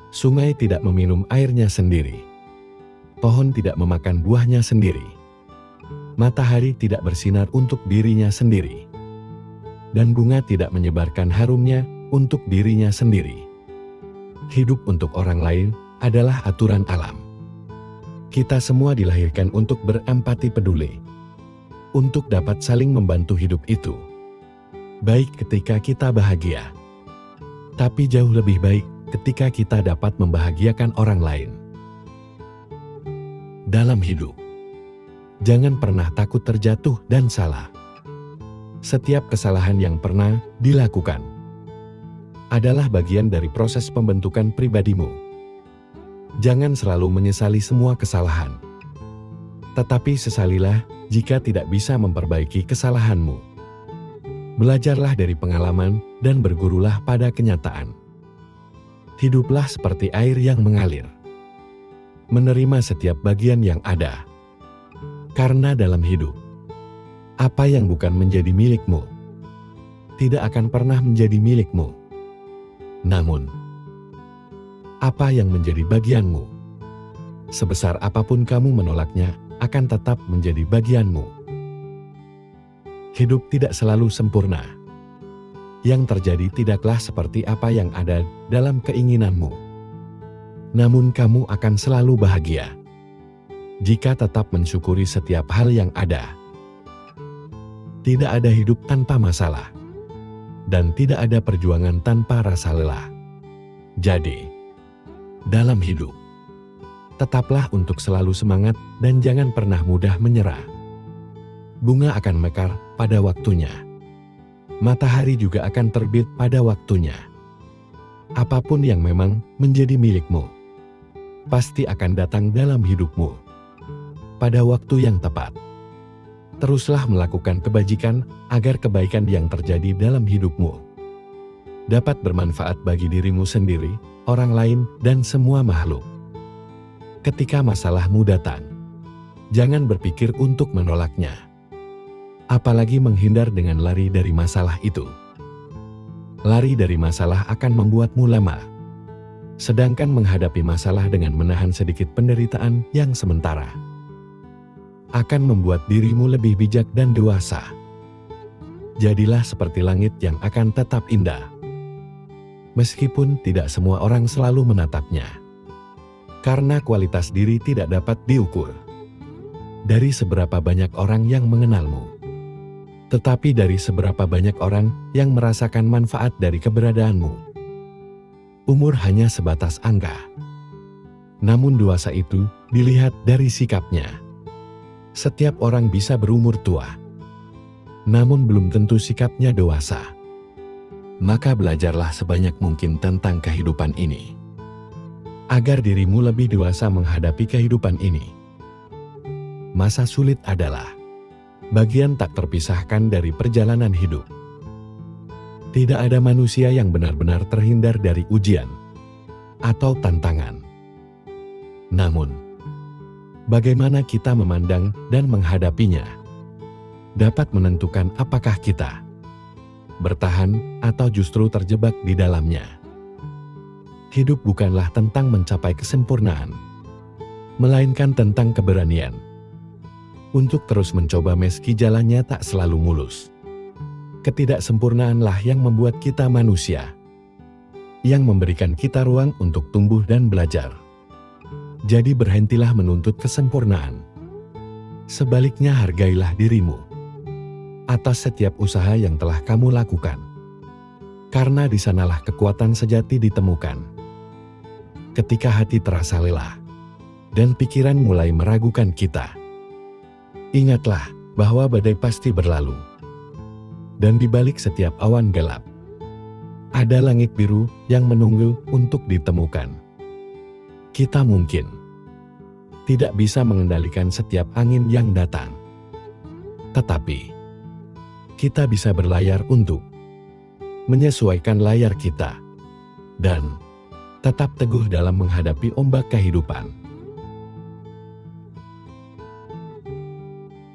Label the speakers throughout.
Speaker 1: Sungai tidak meminum airnya sendiri. Pohon tidak memakan buahnya sendiri. Matahari tidak bersinar untuk dirinya sendiri. Dan bunga tidak menyebarkan harumnya untuk dirinya sendiri. Hidup untuk orang lain adalah aturan alam. Kita semua dilahirkan untuk berempati peduli, untuk dapat saling membantu hidup itu. Baik ketika kita bahagia, tapi jauh lebih baik ketika kita dapat membahagiakan orang lain. Dalam hidup, jangan pernah takut terjatuh dan salah. Setiap kesalahan yang pernah dilakukan adalah bagian dari proses pembentukan pribadimu. Jangan selalu menyesali semua kesalahan, tetapi sesalilah jika tidak bisa memperbaiki kesalahanmu. Belajarlah dari pengalaman dan bergurulah pada kenyataan. Hiduplah seperti air yang mengalir. Menerima setiap bagian yang ada. Karena dalam hidup, apa yang bukan menjadi milikmu, tidak akan pernah menjadi milikmu. Namun, apa yang menjadi bagianmu, sebesar apapun kamu menolaknya, akan tetap menjadi bagianmu. Hidup tidak selalu sempurna. Yang terjadi tidaklah seperti apa yang ada dalam keinginanmu. Namun kamu akan selalu bahagia jika tetap mensyukuri setiap hal yang ada. Tidak ada hidup tanpa masalah, dan tidak ada perjuangan tanpa rasa lelah. Jadi, dalam hidup, tetaplah untuk selalu semangat dan jangan pernah mudah menyerah. Bunga akan mekar pada waktunya. Matahari juga akan terbit pada waktunya. Apapun yang memang menjadi milikmu, pasti akan datang dalam hidupmu pada waktu yang tepat. Teruslah melakukan kebajikan agar kebaikan yang terjadi dalam hidupmu dapat bermanfaat bagi dirimu sendiri, orang lain, dan semua makhluk. Ketika masalahmu datang, jangan berpikir untuk menolaknya, apalagi menghindar dengan lari dari masalah itu. Lari dari masalah akan membuatmu lemah, sedangkan menghadapi masalah dengan menahan sedikit penderitaan yang sementara akan membuat dirimu lebih bijak dan dewasa. Jadilah seperti langit yang akan tetap indah, meskipun tidak semua orang selalu menatapnya. Karena kualitas diri tidak dapat diukur dari seberapa banyak orang yang mengenalmu, tetapi dari seberapa banyak orang yang merasakan manfaat dari keberadaanmu. Umur hanya sebatas angka, namun dewasa itu dilihat dari sikapnya. Setiap orang bisa berumur tua, namun belum tentu sikapnya dewasa. Maka belajarlah sebanyak mungkin tentang kehidupan ini, agar dirimu lebih dewasa menghadapi kehidupan ini. Masa sulit adalah bagian tak terpisahkan dari perjalanan hidup. Tidak ada manusia yang benar-benar terhindar dari ujian atau tantangan. Namun, bagaimana kita memandang dan menghadapinya dapat menentukan apakah kita bertahan atau justru terjebak di dalamnya. Hidup bukanlah tentang mencapai kesempurnaan, melainkan tentang keberanian untuk terus mencoba meski jalannya tak selalu mulus. Ketidaksempurnaanlah yang membuat kita manusia, yang memberikan kita ruang untuk tumbuh dan belajar. Jadi berhentilah menuntut kesempurnaan. Sebaliknya hargailah dirimu atas setiap usaha yang telah kamu lakukan. Karena di sanalah kekuatan sejati ditemukan. Ketika hati terasa lelah dan pikiran mulai meragukan kita, ingatlah bahwa badai pasti berlalu. Dan di balik setiap awan gelap, ada langit biru yang menunggu untuk ditemukan. Kita mungkin tidak bisa mengendalikan setiap angin yang datang, tetapi kita bisa berlayar untuk menyesuaikan layar kita dan tetap teguh dalam menghadapi ombak kehidupan.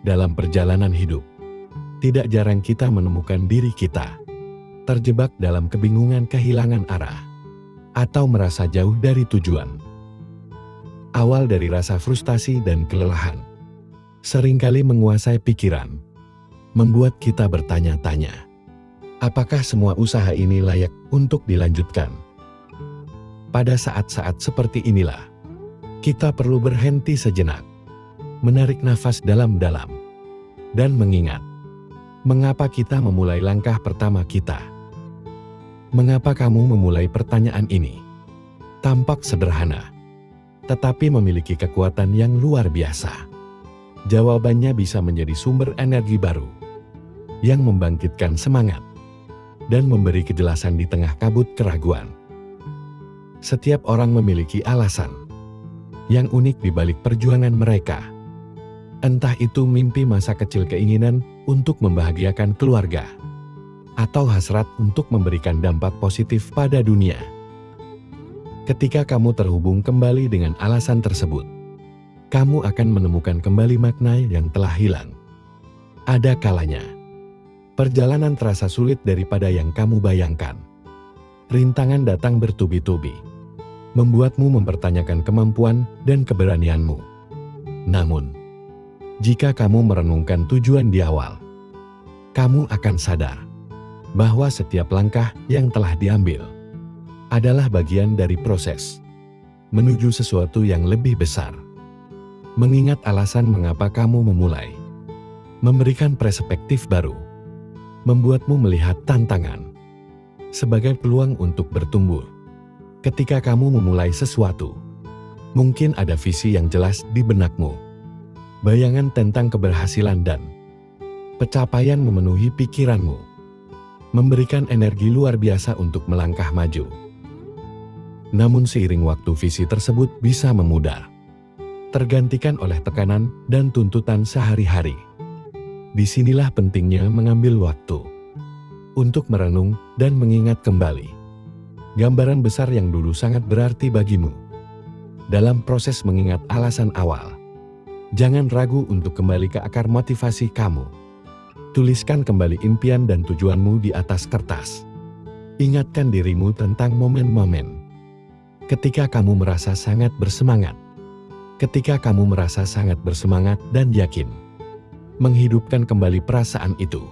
Speaker 1: Dalam perjalanan hidup, tidak jarang kita menemukan diri kita terjebak dalam kebingungan kehilangan arah. atau merasa jauh dari tujuan. Awal dari rasa frustasi dan kelelahan seringkali menguasai pikiran, membuat kita bertanya-tanya, apakah semua usaha ini layak untuk dilanjutkan? Pada saat-saat seperti inilah, kita perlu berhenti sejenak, menarik nafas dalam-dalam, dan mengingat, mengapa kita memulai langkah pertama kita. Mengapa kamu memulai pertanyaan ini? Tampak sederhana, tetapi memiliki kekuatan yang luar biasa. Jawabannya bisa menjadi sumber energi baru, yang membangkitkan semangat, dan memberi kejelasan di tengah kabut keraguan. Setiap orang memiliki alasan yang unik di balik perjuangan mereka. Entah itu mimpi masa kecil, keinginan untuk membahagiakan keluarga, atau hasrat untuk memberikan dampak positif pada dunia. Ketika kamu terhubung kembali dengan alasan tersebut, kamu akan menemukan kembali makna yang telah hilang. Ada kalanya, perjalanan terasa sulit daripada yang kamu bayangkan. Rintangan datang bertubi-tubi, membuatmu mempertanyakan kemampuan dan keberanianmu. Namun, jika kamu merenungkan tujuan di awal, kamu akan sadar bahwa setiap langkah yang telah diambil adalah bagian dari proses menuju sesuatu yang lebih besar. Mengingat alasan mengapa kamu memulai, memberikan perspektif baru, membuatmu melihat tantangan sebagai peluang untuk bertumbuh. Ketika kamu memulai sesuatu, mungkin ada visi yang jelas di benakmu, bayangan tentang keberhasilan dan pencapaian memenuhi pikiranmu, memberikan energi luar biasa untuk melangkah maju. Namun seiring waktu visi tersebut bisa memudar, tergantikan oleh tekanan dan tuntutan sehari-hari. Disinilah pentingnya mengambil waktu untuk merenung dan mengingat kembali gambaran besar yang dulu sangat berarti bagimu. Dalam proses mengingat alasan awal, jangan ragu untuk kembali ke akar motivasi kamu. Tuliskan kembali impian dan tujuanmu di atas kertas. Ingatkan dirimu tentang momen-momen ketika kamu merasa sangat bersemangat. Ketika kamu merasa sangat bersemangat dan yakin, menghidupkan kembali perasaan itu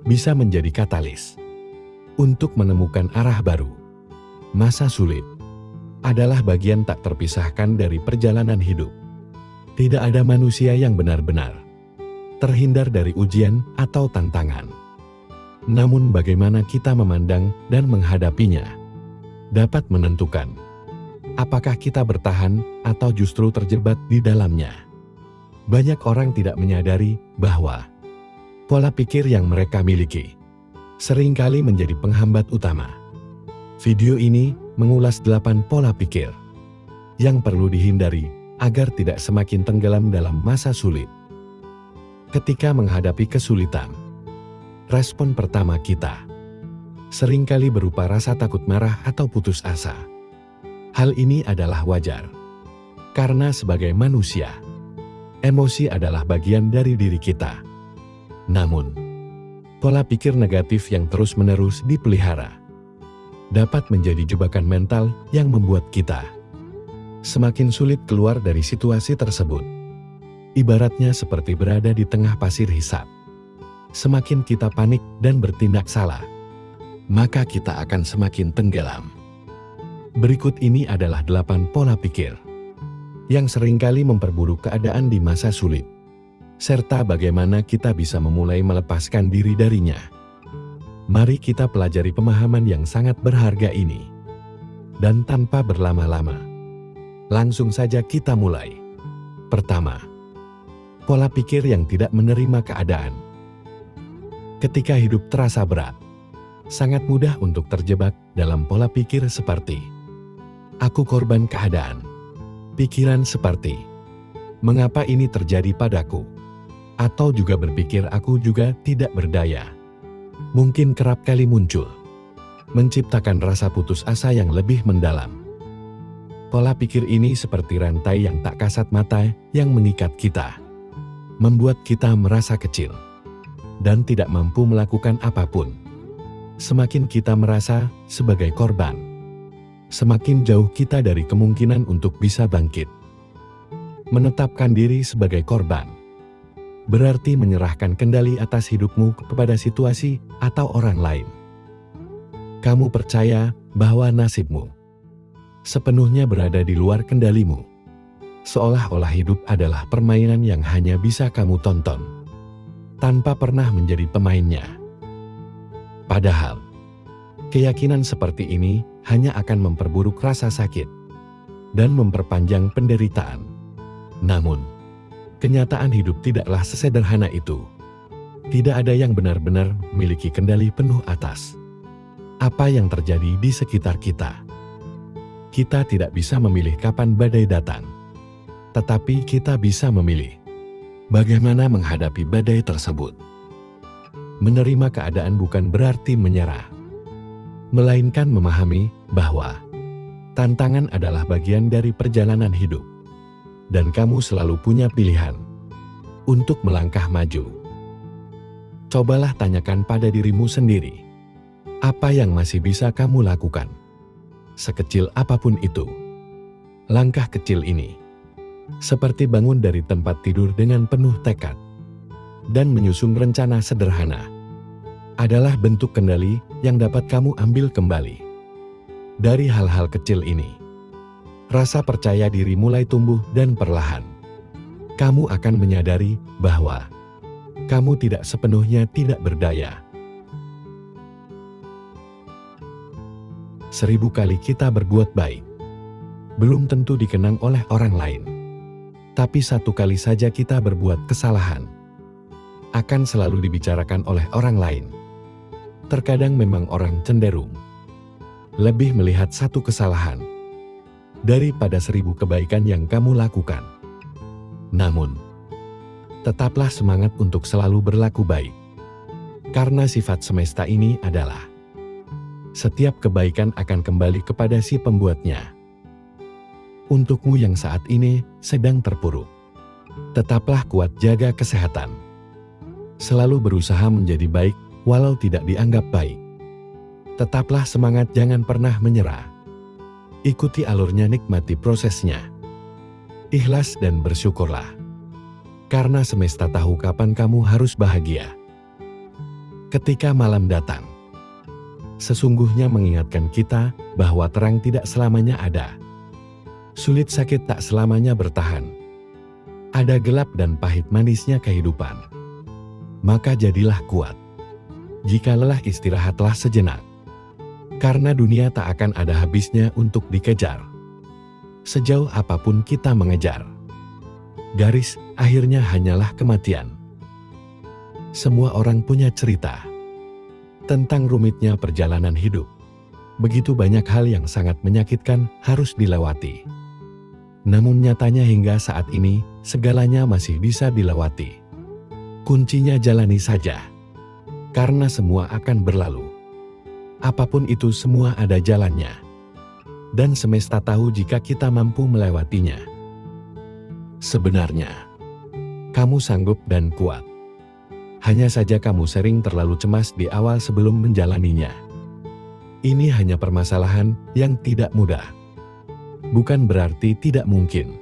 Speaker 1: bisa menjadi katalis untuk menemukan arah baru. Masa sulit adalah bagian tak terpisahkan dari perjalanan hidup. Tidak ada manusia yang benar-benar terhindar dari ujian atau tantangan. Namun bagaimana kita memandang dan menghadapinya dapat menentukan apakah kita bertahan atau justru terjebak di dalamnya. Banyak orang tidak menyadari bahwa pola pikir yang mereka miliki seringkali menjadi penghambat utama. Video ini mengulas 8 pola pikir yang perlu dihindari agar tidak semakin tenggelam dalam masa sulit. Ketika menghadapi kesulitan, respon pertama kita seringkali berupa rasa takut, marah, atau putus asa. Hal ini adalah wajar, karena sebagai manusia, emosi adalah bagian dari diri kita. Namun, pola pikir negatif yang terus-menerus dipelihara dapat menjadi jebakan mental yang membuat kita semakin sulit keluar dari situasi tersebut. Ibaratnya seperti berada di tengah pasir hisap. Semakin kita panik dan bertindak salah, maka kita akan semakin tenggelam. Berikut ini adalah 8 pola pikir yang seringkali memperburuk keadaan di masa sulit, serta bagaimana kita bisa memulai melepaskan diri darinya. Mari kita pelajari pemahaman yang sangat berharga ini. Dan tanpa berlama-lama, langsung saja kita mulai. Pertama, pola pikir yang tidak menerima keadaan. Ketika hidup terasa berat, sangat mudah untuk terjebak dalam pola pikir seperti aku korban keadaan. Pikiran seperti mengapa ini terjadi padaku? Atau juga berpikir aku juga tidak berdaya. Mungkin kerap kali muncul, menciptakan rasa putus asa yang lebih mendalam. Pola pikir ini seperti rantai yang tak kasat mata yang mengikat kita, membuat kita merasa kecil dan tidak mampu melakukan apapun. Semakin kita merasa sebagai korban, semakin jauh kita dari kemungkinan untuk bisa bangkit. Menetapkan diri sebagai korban berarti menyerahkan kendali atas hidupmu kepada situasi atau orang lain. Kamu percaya bahwa nasibmu sepenuhnya berada di luar kendalimu, seolah-olah hidup adalah permainan yang hanya bisa kamu tonton, tanpa pernah menjadi pemainnya. Padahal, keyakinan seperti ini hanya akan memperburuk rasa sakit dan memperpanjang penderitaan. Namun, kenyataan hidup tidaklah sesederhana itu. Tidak ada yang benar-benar memiliki kendali penuh atas apa yang terjadi di sekitar kita. Kita tidak bisa memilih kapan badai datang, tetapi kita bisa memilih bagaimana menghadapi badai tersebut. Menerima keadaan bukan berarti menyerah, melainkan memahami bahwa tantangan adalah bagian dari perjalanan hidup, dan kamu selalu punya pilihan untuk melangkah maju. Cobalah tanyakan pada dirimu sendiri, apa yang masih bisa kamu lakukan? Sekecil apapun itu, langkah kecil ini, seperti bangun dari tempat tidur dengan penuh tekad dan menyusun rencana sederhana, adalah bentuk kendali yang dapat kamu ambil kembali. Dari hal-hal kecil ini, rasa percaya diri mulai tumbuh dan perlahan kamu akan menyadari bahwa kamu tidak sepenuhnya tidak berdaya. 1000 kali kita berbuat baik belum tentu dikenang oleh orang lain. Tapi 1 kali saja kita berbuat kesalahan akan selalu dibicarakan oleh orang lain. Terkadang memang orang cenderung lebih melihat 1 kesalahan daripada 1000 kebaikan yang kamu lakukan. Namun, tetaplah semangat untuk selalu berlaku baik. Karena sifat semesta ini adalah setiap kebaikan akan kembali kepada si pembuatnya. Untukmu yang saat ini sedang terpuruk, tetaplah kuat, jaga kesehatan. Selalu berusaha menjadi baik walau tidak dianggap baik. Tetaplah semangat, jangan pernah menyerah. Ikuti alurnya, nikmati prosesnya. Ikhlas dan bersyukurlah. Karena semesta tahu kapan kamu harus bahagia. Ketika malam datang, sesungguhnya mengingatkan kita bahwa terang tidak selamanya ada. Sulit sakit tak selamanya bertahan. Ada gelap dan pahit manisnya kehidupan. Maka jadilah kuat. Jika lelah, istirahatlah sejenak. Karena dunia tak akan ada habisnya untuk dikejar. Sejauh apapun kita mengejar, garis akhirnya hanyalah kematian. Semua orang punya cerita tentang rumitnya perjalanan hidup. Begitu banyak hal yang sangat menyakitkan harus dilewati. Namun nyatanya hingga saat ini, segalanya masih bisa dilewati. Kuncinya jalani saja. Karena semua akan berlalu. Apapun itu, semua ada jalannya. Dan semesta tahu jika kita mampu melewatinya. Sebenarnya, kamu sanggup dan kuat. Hanya saja kamu sering terlalu cemas di awal sebelum menjalaninya. Ini hanya permasalahan yang tidak mudah. Bukan berarti tidak mungkin.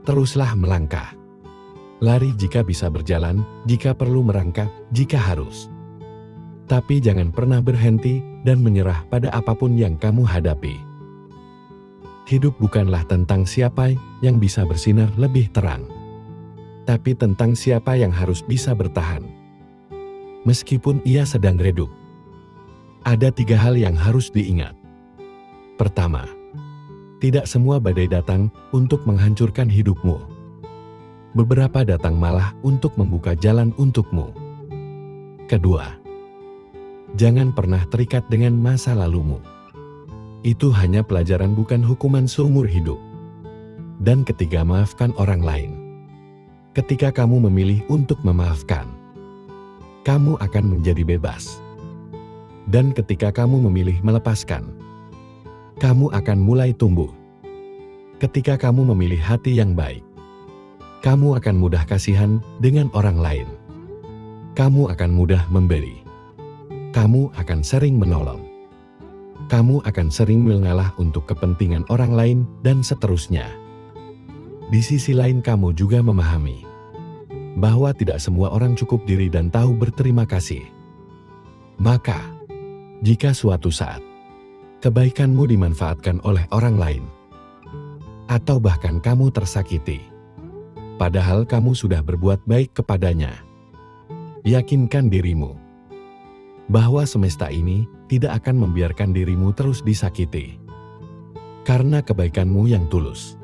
Speaker 1: Teruslah melangkah. Lari jika bisa, berjalan jika perlu, merangkak jika harus. Tapi jangan pernah berhenti dan menyerah pada apapun yang kamu hadapi. Hidup bukanlah tentang siapa yang bisa bersinar lebih terang, tapi tentang siapa yang harus bisa bertahan. Meskipun ia sedang redup. Ada 3 hal yang harus diingat. Pertama, tidak semua badai datang untuk menghancurkan hidupmu. Beberapa datang malah untuk membuka jalan untukmu. Kedua, jangan pernah terikat dengan masa lalumu. Itu hanya pelajaran, bukan hukuman seumur hidup. Dan ketiga, maafkan orang lain. Ketika kamu memilih untuk memaafkan, kamu akan menjadi bebas. Dan ketika kamu memilih melepaskan, kamu akan mulai tumbuh. Ketika kamu memilih hati yang baik, kamu akan mudah kasihan dengan orang lain. Kamu akan mudah memberi. Kamu akan sering menolong. kamu akan sering mengalah untuk kepentingan orang lain, dan seterusnya. Di sisi lain kamu juga memahami bahwa tidak semua orang cukup diri dan tahu berterima kasih. Maka, jika suatu saat kebaikanmu dimanfaatkan oleh orang lain, atau bahkan kamu tersakiti, padahal kamu sudah berbuat baik kepadanya, yakinkan dirimu bahwa semesta ini tidak akan membiarkan dirimu terus disakiti. Karena kebaikanmu yang tulus